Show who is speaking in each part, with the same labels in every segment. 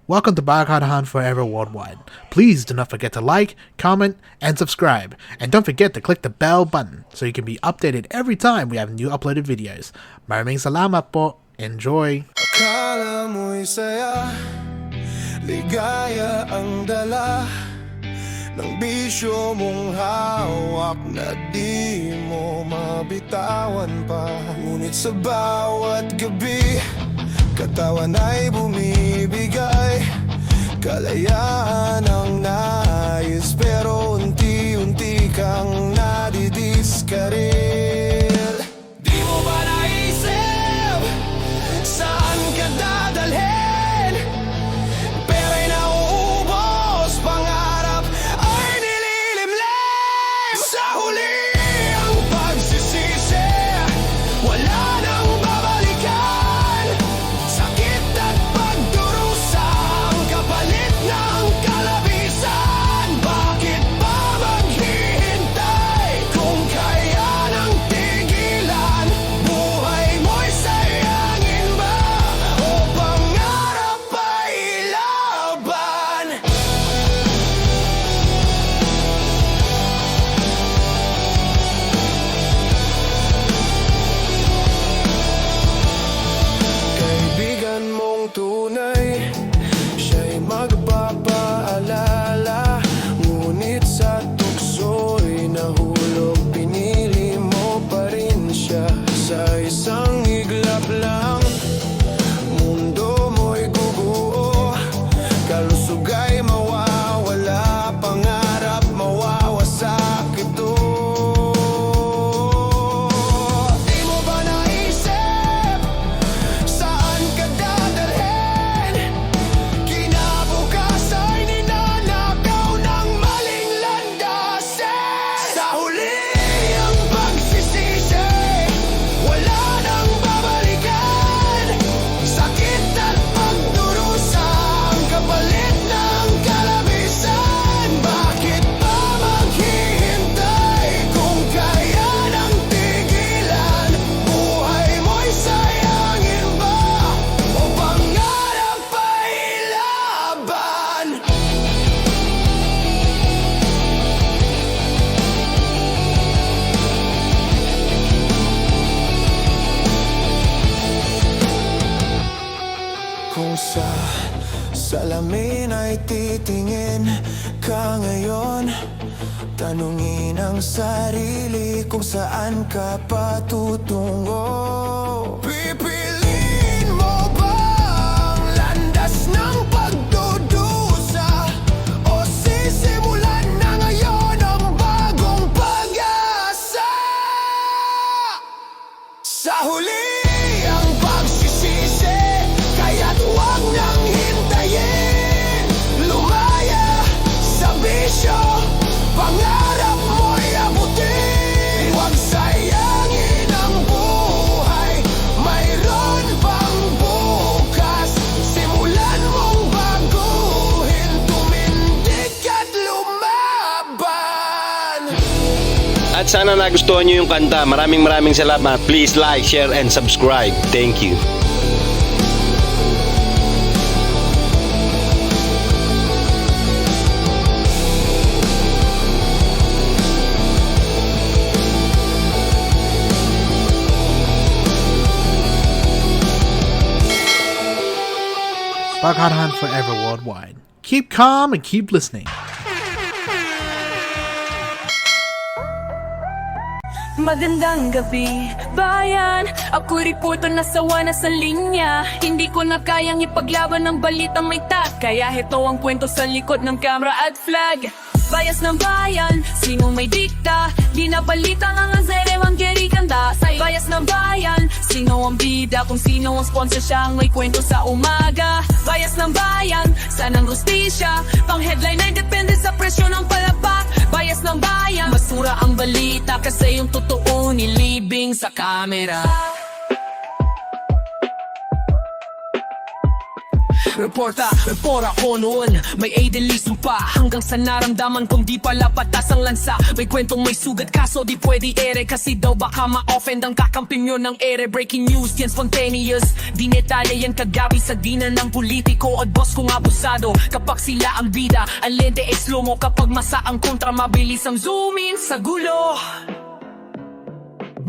Speaker 1: Welcome to Bagkadahan Forever Worldwide. Please do not forget to like, comment, and subscribe. And don't forget to click the bell button so you can be updated every time we have new uploaded videos. Maraming salamat po. Enjoy!
Speaker 2: Akala mo'y saya, ligaya ang dala ng bisyo mong hawak na di mo mabitawan pa. Ngunit sa bawat gabi, katawan ay bumibigay, kalayaan ang nais, pero unti-unti kang nadidiskaril. Di mo ba naisip saan ka dadalhin? Pera'y nauubos, pangarap ay nililimlim. Sa huli ang pagsisisi, wala nang babalikan. Sakit at pagdurusa ang kapalit ng kalabisan. Bakit ba maghihintay kung kaya nang tigilan? Buhay mo'y sayangin ba o pangarap ay laban? Kaibigan mong tunay, siya'y magpapaalala. Ngunit sa tukso'y nahulog, pinili mo pa rin siya. Sa isang iglap lang, mundo mo'y guguo, kalusog ay mawawala, pangarap mawawasak ito. Di mo ba naisip saan ka dadalhin? Kinabukas ay ninanakaw ng maling landasin. Sa huli ang pagsisisi, wala nang babalikan. Sakit at pagdurusa ang kapalit ng kalabisan. Bakit pa maghihintay kung kaya nang tigilan? Buhay mo'y sayangin ba o pangarap ay laban? Kung sa salamin ay titingin ka ngayon, tanungin ang sarili kung saan ka patutungo. Pipiliin mo ba ang landas ng pagdudusa o sisimulan na ngayon ang bagong pag-asa? Sa huli ang pagsisisi, kaya't huwag nang hintayin. Lumaya sa bisyo, pangarap mo'y abutin. Huwag sayangin ang buhay, mayroon pang bukas. Simulan mong baguhin, tumindig at lumaban.
Speaker 3: At sana nagustuhan nyo yung kanta. Maraming salamat. Please like, share, and subscribe. Thank you.
Speaker 1: Bagkadahan Forever Worldwide. Keep calm and keep listening.
Speaker 4: Magandang gabi, bayan. Ako reporter na sawa na sa linya. Hindi ko na kayang ipaglaban ng balitang may tag, kaya heto ang kwento sa likod ng camera at flag. Bias ng bayan, sino may dikta? Di na balita nga nga sa evangelii kanda. Bias ng bayan, sino ang bida? Kung sino ang sponsor siya ang may kwento sa umaga. Bias ng bayan, saan ang justisya? Pang headline ay depende sa presyo ng palabak. Bias ng bayan, basura ang balita kasi yung totoo nilibing sa kamera.
Speaker 5: Report ako noon, may adelism pa. Hanggang sa naramdaman kong di pala patas ang lansa. May kwentong may sugat kaso di pwede ere. Kasi daw baka ma-offend ang kakampinyo ng ere. Breaking news, yan spontaneous. Di netalya yan kagabi sa dina ng politiko at boss kong abusado. Kapag sila ang bida, ang lente ay slow mo. Kapag masa ang kontra, mabilis ang zoom in sa gulo.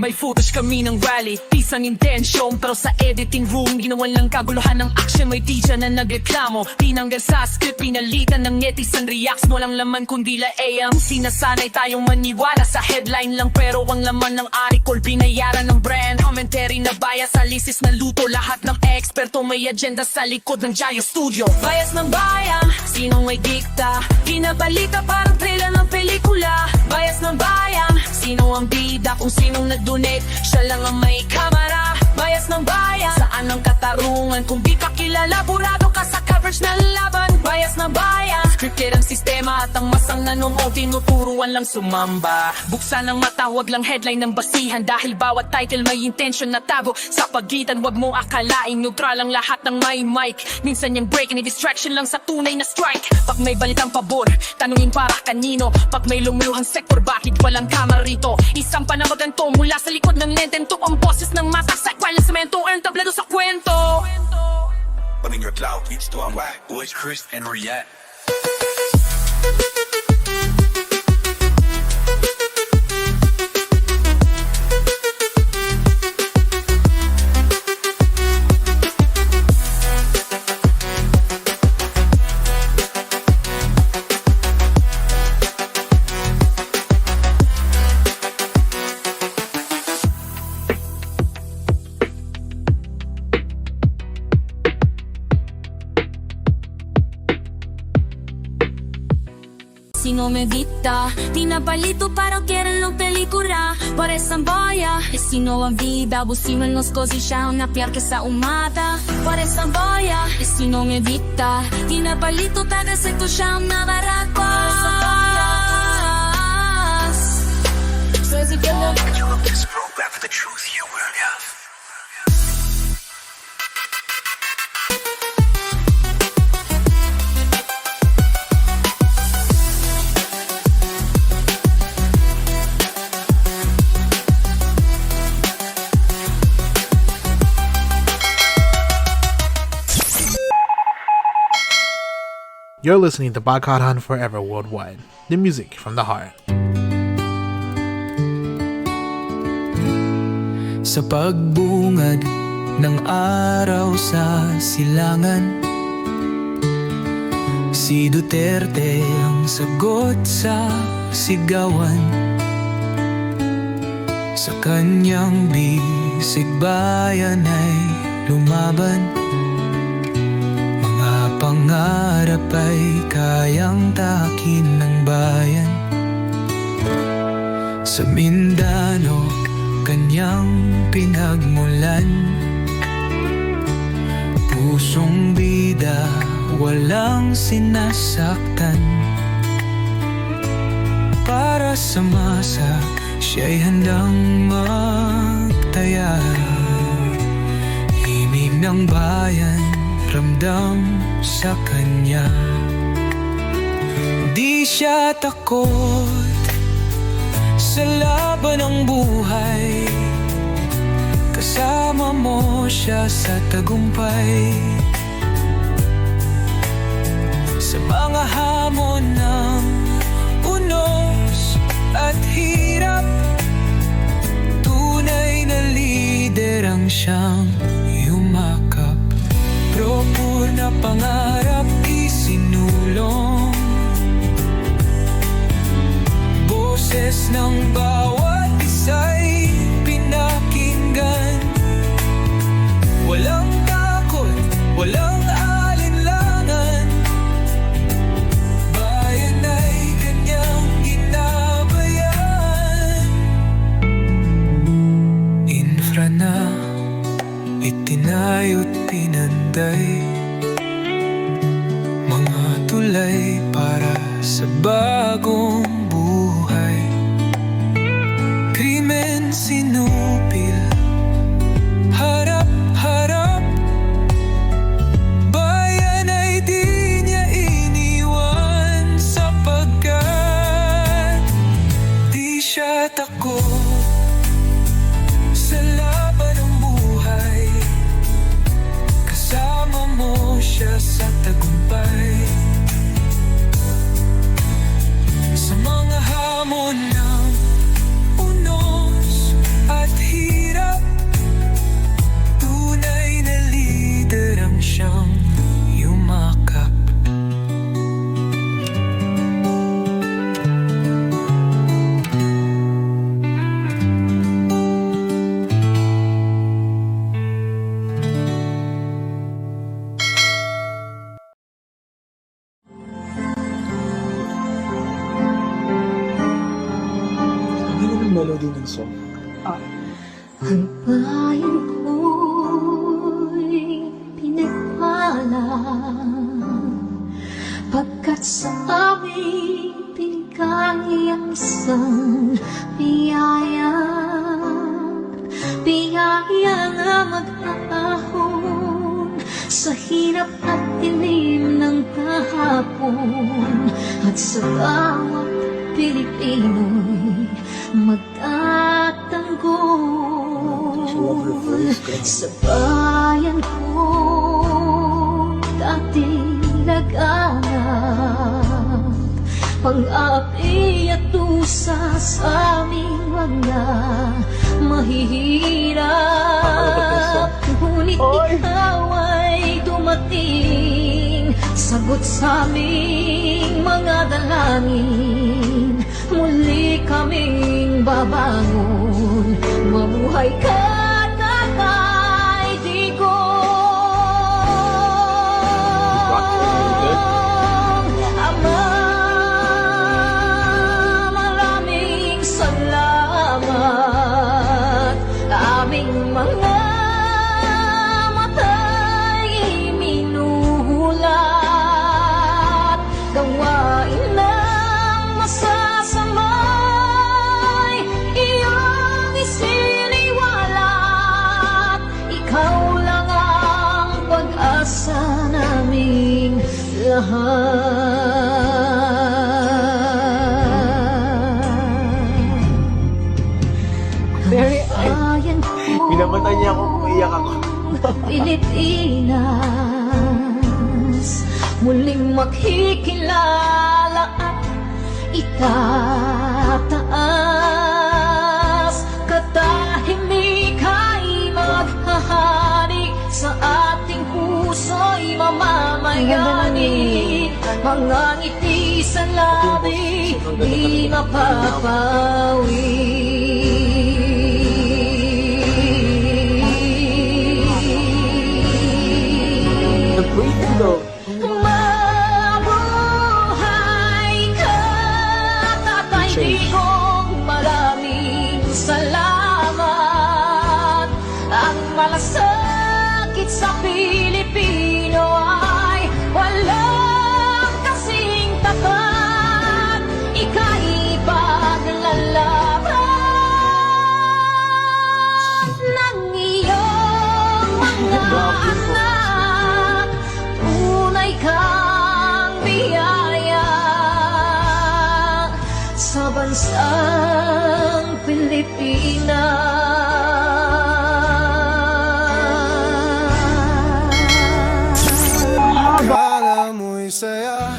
Speaker 5: May footage kami ng rally, peace ang intention. Pero sa editing room, ginawan lang kaguluhan ng action. May teacher na nagreklamo, tinanggal sa script, pinalitan ng netizen reacts. Walang laman kundi la AM. Sinasanay tayong maniwala sa headline lang, pero ang laman ng article binayaran ng brand. Commentary na bias, alisis na luto. Lahat ng eksperto may agenda sa likod ng Jayo Studio. Bias ng bayan, sinong may dikta? Pinabalita parang trailer ng pelikula. Bias ng bayan, sino ang bida? Kung sinong nag-donate, siya lang ang may kamera. Bias ng bayan, saan ang katarungan? Kung di ka kilala, burado ka sa coverage ng laban. Bias ng bayan, scripted ang sistema at ang masang nanonood, tinuturuan lang sumamba. Buksan ang mata, wag lang headline ng basihan. Dahil bawat title may intention na tago sa pagitan. Wag mo akalaing neutral ang lahat ng may mic. Minsan yung break, ni distraction lang sa tunay na strike. Pag may balitang pabor, tanungin para kanino. Pag may lumuluhang sektor, bakit walang kamera rito? Isang panamaganto mula sa likod ng lentento. Ang boses ng masa sa kwal ng semento, earn tablado sa kwento.
Speaker 2: Putting your cloud beats to our whack boys, Chris and React.
Speaker 4: Sino me dicta? Pinapalito para quieren los película. Por esa boya, e sino ang vida? Busime los così siya una piar que sa umata. Por esa boya, e sino me dicta? Pinapalito taga sekto siya una barako. So si que lo
Speaker 2: You look this program for the truth you will have.
Speaker 1: You're listening to Boycott Hunt Forever Worldwide, the music from the heart.
Speaker 6: Sa pagbungad ng araw sa silangan, si Duterte ang sagot sa sigawan. Sa kanyang bisig bayan ay lumaban. Mga pangarap ay kayang takin ng bayan. Sa Mindanao kanyang pinagmulan. Pusong bida, walang sinasaktan. Para sa masa, siya'y handang magtaya. Himig ng bayan, ramdam sa kanya. Di siya takot sa laban ng buhay. Kasama mo siya sa tagumpay. Sa mga hamon ng unos at hirap, tunay na lider ang siyang yumakap. Propur na pangarap isinulong, boses ng bawat isa'y pinakinggan. Walang takot, walang alinlangan. Bayan ay kanyang ginabayan. Infra na itinayo't pinanday, mga tulay para sa bagong buhay. Krimen sinupil, harap-harap. Bayan siya sa tagumpay. Sa mga hamon ng unos at hirap, tunay na leader ang siyang yumakap.
Speaker 7: Melody ng song.
Speaker 8: Ang bayan ko'y pinagpala, pagkat sa amin pinigay ang isang biyaya. Biyaya nga mag-aahon sa hirap at dilim ng kahapon, at sa bawat Pilipino'y magtatanggol. Sa bayan ko dating laganap, pang-api at tusa sa aming mga mahihirap. Ngunit ikaw ay dumating, sagot sa aming mga dalangin. Muli kaming babangon, mabuhay ka, Tatay Digong. Ama, maraming salamat. Aming mga mata'y minuhulat, gawain ng masasamay iyong isiniwalat. Ikaw lang ang pag-asa naming lahat.
Speaker 7: Very Pinamatay niya ako, umiyak ako.
Speaker 8: Pilipinas, muling makikilala at itataas. Katahimik ay maghahari, sa ating puso'y mamamayani. Mga ngiti sa labi, di mapapawi. Mabuhay ka, Tatay Digong, maraming salamat. Ang malasakit sa Pilipino ay walang kasing tapat. Ika'y paglalaban ng iyong mga anak. Tunay kang biyaya sa bansang Pilipinas.
Speaker 6: Akala mo'y saya,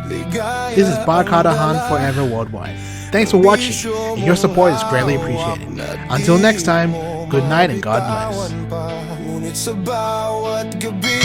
Speaker 6: ligaya.
Speaker 1: This is Barkada Han Forever Worldwide. Thanks for watching, and your support is greatly appreciated. Until next time, good night and God bless.
Speaker 6: Ngunit sa bawat gabi,